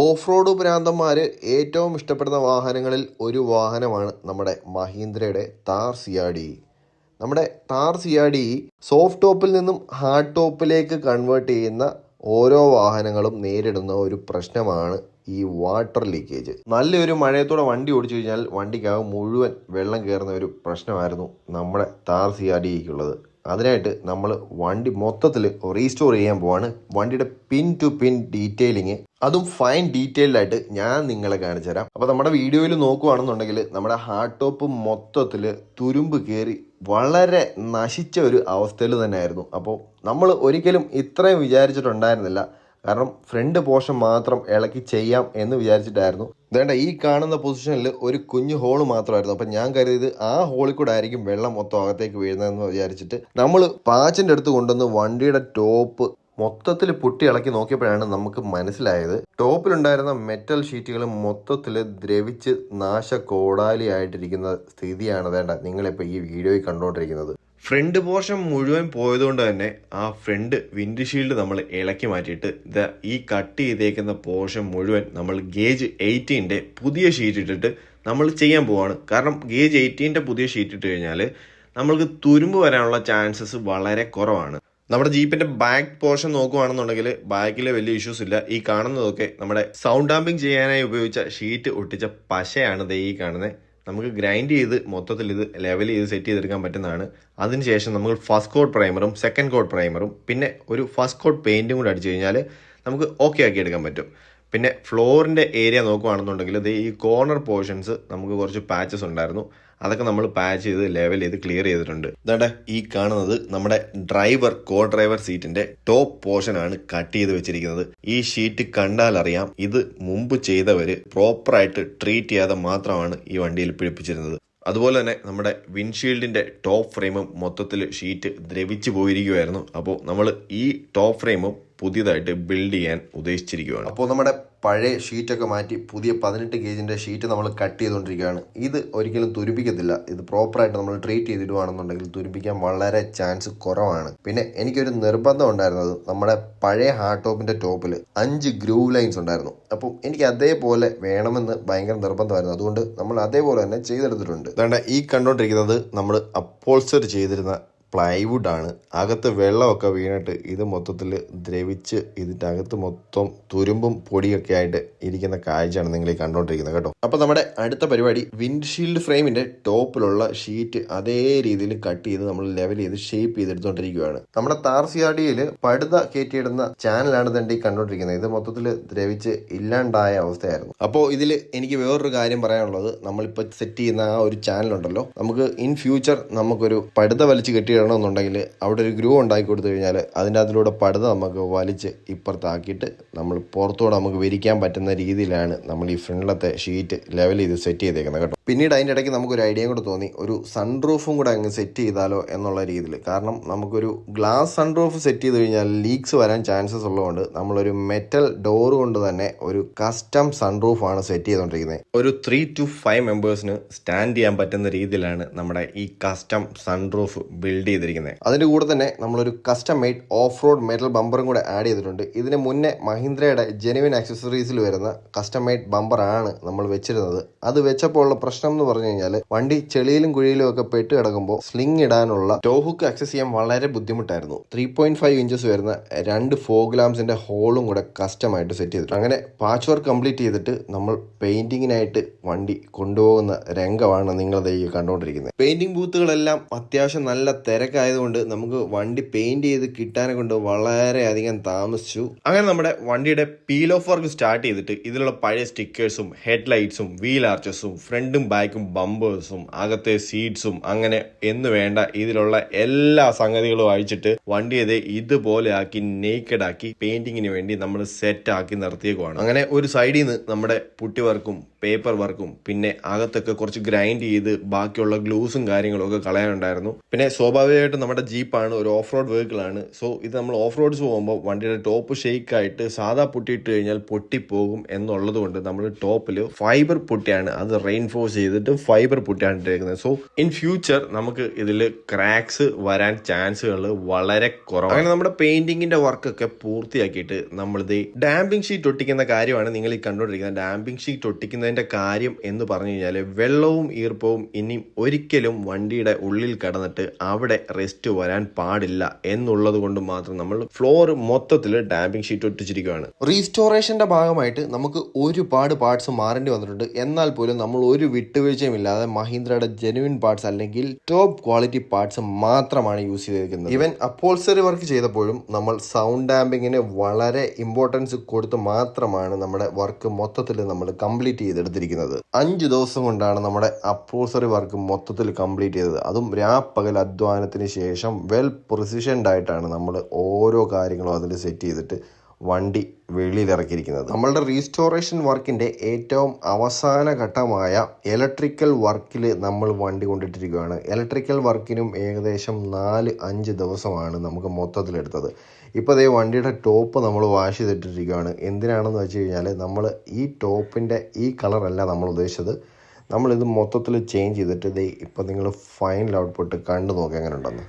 Off road ഭ്രാന്തന്മാർ ഏറ്റവും ഇഷ്ടപ്പെടുന്ന വാഹനങ്ങളിൽ ഒരു വാഹനമാണ് നമ്മുടെ മഹീന്ദ്രയുടെ താർ സിയാഡി. നമ്മുടെ താർ സിയാഡി സോഫ്റ്റ് ടോപ്പിൽ നിന്നും ഹാർഡ് ടോപ്പിലേക്ക് കൺവേർട്ട് ചെയ്യുന്ന ഓരോ വാഹനങ്ങളും നേരിടുന്ന ഒരു പ്രശ്നമാണ് ഈ വാട്ടർ ലീക്കേജ്. നല്ലൊരു മഴയത്തോടെ വണ്ടി ഓടിച്ചു കഴിഞ്ഞാൽ വണ്ടിക്കകം മുഴുവൻ വെള്ളം കയറുന്ന ഒരു പ്രശ്നമായിരുന്നു നമ്മുടെ താർ സിയാഡിക്കുള്ളത്. അതിനായിട്ട് നമ്മൾ വണ്ടി മൊത്തത്തിൽ റീസ്റ്റോർ ചെയ്യാൻ പോവാണ്. വണ്ടിയുടെ പിൻ ടു പിൻ ഡീറ്റെയിലിങ്, അതും ഫൈൻ ഡീറ്റെയിൽഡ് ആയിട്ട് ഞാൻ നിങ്ങളെ കാണിച്ചു തരാം. അപ്പോൾ നമ്മുടെ വീഡിയോയിൽ നോക്കുകയാണെന്നുണ്ടെങ്കിൽ നമ്മുടെ ഹാർഡ് ടോപ്പ് മൊത്തത്തിൽ തുരുമ്പ് കയറി വളരെ നശിച്ച ഒരു അവസ്ഥയിൽ തന്നെയായിരുന്നു. അപ്പോൾ നമ്മൾ ഒരിക്കലും ഇത്രയും വിചാരിച്ചിട്ടുണ്ടായിരുന്നില്ല. കാരണം ഫ്രണ്ട് പോർഷൻ മാത്രം ഇളക്കി ചെയ്യാം എന്ന് വിചാരിച്ചിട്ടായിരുന്നു. വേണ്ട, ഈ കാണുന്ന പൊസിഷനിൽ ഒരു കുഞ്ഞു ഹോള് മാത്രമായിരുന്നു. അപ്പം ഞാൻ കരുതിയത് ആ ഹോളിൽ കൂടെ ആയിരിക്കും വെള്ളം മൊത്തം അകത്തേക്ക് വീഴുന്നതെന്ന് വിചാരിച്ചിട്ട് നമ്മൾ പാച്ചിൻ്റെ അടുത്ത് കൊണ്ടുവന്ന് വണ്ടിയുടെ ടോപ്പ് മൊത്തത്തിൽ പൊട്ടി ഇളക്കി നോക്കിയപ്പോഴാണ് നമുക്ക് മനസ്സിലായത് ടോപ്പിലുണ്ടായിരുന്ന മെറ്റൽ ഷീറ്റുകൾ മൊത്തത്തിൽ ദ്രവിച്ച് നാശകോടാലിയായിട്ടിരിക്കുന്ന സ്ഥിതിയാണ് വേണ്ട നിങ്ങളിപ്പോൾ ഈ വീഡിയോയിൽ കണ്ടുകൊണ്ടിരിക്കുന്നത്. ഫ്രണ്ട് പോർഷൻ മുഴുവൻ പോയതുകൊണ്ട് തന്നെ ആ ഫ്രണ്ട് വിൻഡ്ഷീൽഡ് നമ്മൾ ഇളക്കി മാറ്റിയിട്ട് ഈ കട്ട് ചെയ്തേക്കുന്ന പോർഷൻ മുഴുവൻ നമ്മൾ ഗേജ് 18 പുതിയ ഷീറ്റ് ഇട്ടിട്ട് നമ്മൾ ചെയ്യാൻ പോവാണ്. കാരണം ഗേജ് 18 പുതിയ ഷീറ്റ് ഇട്ട് കഴിഞ്ഞാൽ നമ്മൾക്ക് തുരുമ്പ് വരാനുള്ള ചാൻസസ് വളരെ കുറവാണ്. നമ്മുടെ ജീപ്പിന്റെ ബാക്ക് പോർഷൻ നോക്കുകയാണെന്നുണ്ടെങ്കിൽ ബാക്കിൽ വലിയ ഇഷ്യൂസ് ഇല്ല. ഈ കാണുന്നതൊക്കെ നമ്മുടെ സൗണ്ട് ഡാമ്പിങ് ചെയ്യാനായി ഉപയോഗിച്ച ഷീറ്റ് ഒട്ടിച്ച പശയാണ് ഈ കാണുന്നത്. നമുക്ക് ഗ്രൈൻഡ് ചെയ്ത് മൊത്തത്തിൽ ഇത് ലെവൽ ചെയ്ത് സെറ്റ് ചെയ്തെടുക്കാൻ പറ്റുന്നതാണ്. അതിനുശേഷം നമ്മൾ ഫസ്റ്റ് കോട്ട് പ്രൈമറും സെക്കൻഡ് കോട്ട് പ്രൈമറും പിന്നെ ഒരു ഫസ്റ്റ് കോട്ട് പെയിൻറ്റും കൂടെ അടിച്ചു കഴിഞ്ഞാൽ നമുക്ക് ഓക്കെ ആക്കി എടുക്കാൻ പറ്റും. പിന്നെ ഫ്ലോറിൻ്റെ ഏരിയ നോക്കുകയാണെന്നുണ്ടെങ്കിൽ ഇത് ഈ കോർണർ പോർഷൻസ് നമുക്ക് കുറച്ച് പാച്ചസ് ഉണ്ടായിരുന്നു. അതൊക്കെ നമ്മൾ പാച്ച് ചെയ്ത് ലെവൽ ചെയ്ത് ക്ലിയർ ചെയ്തിട്ടുണ്ട്. ഇതാണ്ട് ഈ കാണുന്നത് നമ്മുടെ കോ ഡ്രൈവർ സീറ്റിന്റെ ടോപ്പ് പോർഷൻ ആണ് കട്ട് ചെയ്ത് വെച്ചിരിക്കുന്നത്. ഈ ഷീറ്റ് കണ്ടാൽ അറിയാം ഇത് മുമ്പ് ചെയ്തവര് പ്രോപ്പറായിട്ട് ട്രീറ്റ് ചെയ്യാതെ മാത്രമാണ് ഈ വണ്ടിയിൽ പിടിപ്പിച്ചിരുന്നത്. അതുപോലെ തന്നെ നമ്മുടെ വിൻഷീൽഡിന്റെ ടോപ്പ് ഫ്രെയിമും മൊത്തത്തിൽ ഷീറ്റ് ദ്രവിച്ചു പോയിരിക്കുമായിരുന്നു. അപ്പോൾ നമ്മൾ ഈ ടോപ്പ് ഫ്രെയിമും പുതിയതായിട്ട് ബിൽഡ് ചെയ്യാൻ ഉദ്ദേശിച്ചിരിക്കുകയാണ്. അപ്പോൾ നമ്മുടെ പഴയ ഷീറ്റൊക്കെ മാറ്റി പുതിയ 18 ഗേജിന്റെ ഷീറ്റ് നമ്മൾ കട്ട് ചെയ്തുകൊണ്ടിരിക്കുകയാണ്. ഇത് ഒരിക്കലും തുരുപ്പിക്കത്തില്ല. ഇത് പ്രോപ്പറായിട്ട് നമ്മൾ ട്രീറ്റ് ചെയ്തിടുകയാണെന്നുണ്ടെങ്കിൽ തുരുപ്പിക്കാൻ വളരെ ചാൻസ് കുറവാണ്. പിന്നെ എനിക്കൊരു നിർബന്ധം ഉണ്ടായിരുന്നത് നമ്മുടെ പഴയ ഹാർഡ് ടോപ്പിന്റെ ടോപ്പിൽ 5 ഗ്രൂവ് ലൈൻസ് ഉണ്ടായിരുന്നു. അപ്പോൾ എനിക്ക് അതേപോലെ വേണമെന്ന് ഭയങ്കര നിർബന്ധമായിരുന്നു. അതുകൊണ്ട് നമ്മൾ അതേപോലെ തന്നെ ചെയ്തെടുത്തിട്ടുണ്ട്. അതുകൊണ്ട് ഈ കണ്ടുകൊണ്ടിരിക്കുന്നത് നമ്മൾ അപ്പോൾസ്റ്റർ ചെയ്തിരുന്ന പ്ലൈവുഡ് ആണ്. അകത്ത് വെള്ളമൊക്കെ വീണിട്ട് ഇത് മൊത്തത്തിൽ ദ്രവിച്ച് ഇതിൻ്റെ അകത്ത് മൊത്തം തുരുമ്പും പൊടിയൊക്കെ ആയിട്ട് ഇരിക്കുന്ന കാഴ്ചയാണ് നിങ്ങൾ ഈ കണ്ടുകൊണ്ടിരിക്കുന്നത് കേട്ടോ. അപ്പോൾ നമ്മുടെ അടുത്ത പരിപാടി വിൻഡ്ഷീൽഡ് ഫ്രെയിമിന്റെ ടോപ്പിലുള്ള ഷീറ്റ് അതേ രീതിയിൽ കട്ട് ചെയ്ത് നമ്മൾ ലെവൽ ചെയ്ത് ഷേപ്പ് ചെയ്തെടുത്തോണ്ടിരിക്കുകയാണ്. നമ്മുടെ താർ സിയാഡിയിൽ പടുത കയറ്റിയിടുന്ന ചാനലാണ് തന്നെ ഈ കണ്ടുകൊണ്ടിരിക്കുന്നത്. ഇത് മൊത്തത്തിൽ ദ്രവിച്ച് ഇല്ലാണ്ടായ അവസ്ഥയായിരുന്നു. അപ്പോൾ ഇതിൽ എനിക്ക് വേറൊരു കാര്യം പറയാനുള്ളത്, നമ്മളിപ്പോൾ സെറ്റ് ചെയ്യുന്ന ആ ഒരു ചാനലുണ്ടല്ലോ, നമുക്ക് ഇൻ ഫ്യൂച്ചർ നമുക്കൊരു പടുത വലിച്ച് കെട്ടിയിടണമെന്നുണ്ടെങ്കിൽ അവിടെ ഒരു ഗ്രൂ ഉണ്ടാക്കി കൊടുത്തു കഴിഞ്ഞാൽ അതിൻ്റെ അതിലൂടെ പടുത നമുക്ക് വലിച്ച് ഇപ്പുറത്താക്കിയിട്ട് നമ്മൾ പുറത്തോടെ നമുക്ക് വിരിക്കാൻ പറ്റുന്ന രീതിയിലാണ് നമ്മൾ ഈ ഫ്രണ്ടിലത്തെ ഷീറ്റ് ലെവൽ ചെയ്ത് സെറ്റ് ചെയ്തേക്കുന്നത് കേട്ടോ. പിന്നീട് അതിൻ്റെ ഇടയ്ക്ക് നമുക്കൊരു ഐഡിയയും കൂടെ തോന്നി, ഒരു സൺറൂഫും കൂടെ അങ്ങ് സെറ്റ് ചെയ്താലോ എന്നുള്ള രീതിയിൽ. കാരണം നമുക്കൊരു ഗ്ലാസ് സൺറൂഫ് സെറ്റ് ചെയ്ത് കഴിഞ്ഞാൽ ലീക്സ് വരാൻ ചാൻസസ് ഉള്ളതുകൊണ്ട് നമ്മളൊരു മെറ്റൽ ഡോർ കൊണ്ട് തന്നെ ഒരു കസ്റ്റം സൺറൂഫാണ് സെറ്റ് ചെയ്തുകൊണ്ടിരിക്കുന്നത്. ഒരു 3 to 5 മെമ്പേഴ്സിന് സ്റ്റാൻഡ് ചെയ്യാൻ പറ്റുന്ന രീതിയിലാണ് നമ്മുടെ ഈ കസ്റ്റം സൺറൂഫ് ബിൽഡ് ചെയ്തിരിക്കുന്നത്. അതിൻ്റെ കൂടെ തന്നെ നമ്മളൊരു custom made off road metal ബമ്പറും കൂടെ ആഡ് ചെയ്തിട്ടുണ്ട്. ഇതിന് മുന്നേ മഹീന്ദ്രയുടെ ജെനുവിൻ ആക്സസറീസിൽ വരുന്ന കസ്റ്റം മെയ്ഡ് ബമ്പറാണ് നമ്മൾ വെച്ചിരുന്നത്. അത് വെച്ചപ്പോൾ ഉള്ള പ്രശ്നം എന്ന് പറഞ്ഞു കഴിഞ്ഞാൽ വണ്ടി ചെളിയിലും കുഴിയിലും ഒക്കെ പെട്ട് കിടക്കുമ്പോൾ സ്ലിംഗ് ഇടാനുള്ള ടോ ഹുക്ക് ആക്സസ് ചെയ്യാൻ വളരെ ബുദ്ധിമുട്ടായിരുന്നു. 3.5 ഇഞ്ചസ് വരുന്ന 2 ഫോഗ് ലാംപ്സിന്റെ ഹോളും കൂടെ കസ്റ്റമായിട്ട് സെറ്റ് ചെയ്തിട്ട് അങ്ങനെ പാച്ച് വർക്ക് കംപ്ലീറ്റ് ചെയ്തിട്ട് നമ്മൾ പെയിന്റിങ്ങിനായിട്ട് വണ്ടി കൊണ്ടുപോകുന്ന രംഗമാണ് നിങ്ങളത് ഈ കണ്ടുകൊണ്ടിരിക്കുന്നത്. പെയിന്റിംഗ് ബൂത്തുകളെല്ലാം അത്യാവശ്യം നല്ല തിരക്കായതുകൊണ്ട് നമുക്ക് വണ്ടി പെയിന്റ് ചെയ്ത് കിട്ടാനെ കൊണ്ട് വളരെയധികം താമസിച്ചു. അങ്ങനെ നമ്മുടെ വണ്ടിയുടെ പീൽ ഓഫ് വർക്ക് സ്റ്റാർട്ട് ചെയ്തിട്ട് ഇതിലുള്ള പഴയ സ്റ്റിക്കേഴ്സും ഹെഡ് ലൈറ്റ്സും വീൽ ആർച്ചസും ഫ്രണ്ടും ബാക്കും ബമ്പേഴ്സും അകത്തെ സീറ്റ്സും അങ്ങനെ എന്ന് വേണ്ട ഇതിലുള്ള എല്ലാ സംഗതികളും അഴിച്ചിട്ട് വണ്ടി ഇതുപോലെ ആക്കി നേക്കഡ് ആക്കി പെയിന്റിങ്ങിന് വേണ്ടി നമ്മൾ സെറ്റ് ആക്കി നിർത്തിയേക്കുവാണ്. അങ്ങനെ ഒരു സൈഡിൽ നിന്ന് നമ്മുടെ പുട്ടി വർക്കും പേപ്പർ വർക്കും പിന്നെ അകത്തൊക്കെ കുറച്ച് ഗ്രൈൻഡ് ചെയ്ത് ബാക്കിയുള്ള ഗ്ലൂസും കാര്യങ്ങളും ഒക്കെ കളയാനുണ്ടായിരുന്നു. പിന്നെ സ്വാഭാവിക സ്വാഭാവികമായിട്ടും നമ്മുടെ ജീപ്പാണ്, ഒരു ഓഫ് റോഡ് വെഹിക്കിളാണ്. സോ ഇത് നമ്മൾ ഓഫ് റോഡ്സ് പോകുമ്പോൾ വണ്ടിയുടെ ടോപ്പ് ഷെയ്ക്കായിട്ട് സാധാ പൊട്ടിയിട്ട് കഴിഞ്ഞാൽ പൊട്ടിപ്പോകും എന്നുള്ളത് കൊണ്ട് നമ്മൾ ടോപ്പിൽ ഫൈബർ പൊട്ടിയാണ്, അത് റെയിൻഫോഴ്സ് ചെയ്തിട്ട് ഫൈബർ പൊട്ടിയാണ് ഇട്ടേക്കുന്നത്. സോ ഇൻ ഫ്യൂച്ചർ നമുക്ക് ഇതിൽ ക്രാക്സ് വരാൻ ചാൻസുകൾ വളരെ കുറവാണ്. അങ്ങനെ നമ്മുടെ പെയിന്റിങ്ങിന്റെ വർക്കൊക്കെ പൂർത്തിയാക്കിയിട്ട് നമ്മളിത് ഡാമ്പിംഗ് ഷീറ്റ് ഒട്ടിക്കുന്ന കാര്യമാണ് നിങ്ങൾ ഈ കണ്ടുകൊണ്ടിരിക്കുന്നത്. ഡാമ്പിംഗ് ഷീറ്റ് ഒട്ടിക്കുന്നതിന്റെ കാര്യം എന്ന് പറഞ്ഞു കഴിഞ്ഞാൽ വെള്ളവും ഈർപ്പവും ഇനി ഒരിക്കലും വണ്ടിയുടെ ഉള്ളിൽ കടന്നിട്ട് അവിടെ റെസ്റ്റ് വരാൻ പാടില്ല എന്നുള്ളത് കൊണ്ട് മാത്രം നമ്മൾ ഫ്ലോർ മൊത്തത്തിൽ ഡാമ്പിംഗ് ഷീറ്റ് ഒട്ടിച്ചിരിക്കുകയാണ്. റീസ്റ്റോറേഷന്റെ ഭാഗമായിട്ട് നമുക്ക് ഒരുപാട് പാർട്സ് മാറേണ്ടി വന്നിട്ടുണ്ട്. എന്നാൽ പോലും നമ്മൾ ഒരു വിട്ടുവീഴ്ചയും ഇല്ലാതെ മഹീന്ദ്രയുടെ ജെനുവിൻ പാർട്സ് അല്ലെങ്കിൽ ടോപ്പ് ക്വാളിറ്റി പാർട്സ് മാത്രമാണ് യൂസ് ചെയ്തിരിക്കുന്നത്. ഈവൻ അപ്പോൾസറി വർക്ക് ചെയ്തപ്പോഴും നമ്മൾ സൗണ്ട് ഡാമ്പിങ്ങിന് വളരെ ഇമ്പോർട്ടൻസ് കൊടുത്ത് മാത്രമാണ് നമ്മുടെ വർക്ക് മൊത്തത്തിൽ നമ്മൾ കംപ്ലീറ്റ് ചെയ്തെടുത്തിരിക്കുന്നത്. 5 ദിവസം കൊണ്ടാണ് നമ്മുടെ അപ്പോൾസറി വർക്ക് മൊത്തത്തിൽ കംപ്ലീറ്റ് ചെയ്തത്. അതും രാപ്പകൽ അധ്വാനത്തിന് ശേഷം വെൽ പ്രിസിഷൻഡ് ആയിട്ടാണ് നമ്മൾ ഓരോ കാര്യങ്ങളും അതിൽ സെറ്റ് ചെയ്തിട്ട് വണ്ടി വെളിയിലിറക്കിയിരിക്കുന്നത്. നമ്മളുടെ റീസ്റ്റോറേഷൻ വർക്കിൻ്റെ ഏറ്റവും അവസാന ഘട്ടമായ ഇലക്ട്രിക്കൽ വർക്കിൽ നമ്മൾ വണ്ടി കൊണ്ടിട്ടിരിക്കുകയാണ്. ഇലക്ട്രിക്കൽ വർക്കിനും ഏകദേശം 4-5 ദിവസമാണ് നമുക്ക് മൊത്തത്തിലെടുത്തത്. ഇപ്പോൾ അതേ വണ്ടിയുടെ ടോപ്പ് നമ്മൾ വാഷ് ചെയ്തിട്ടിരിക്കുകയാണ്. എന്തിനാണെന്ന് വെച്ച് കഴിഞ്ഞാൽ നമ്മൾ ഈ ടോപ്പിൻ്റെ ഈ കളറല്ല നമ്മൾ ഉദ്ദേശിച്ചത്. നമ്മളിത് മൊത്തത്തിൽ ചേഞ്ച് ചെയ്തിട്ട് ഇപ്പം നിങ്ങൾ ഫൈനൽ ഔട്ട്പുട്ട് കണ്ടു നോക്കി എങ്ങനെ ഉണ്ടെന്ന്.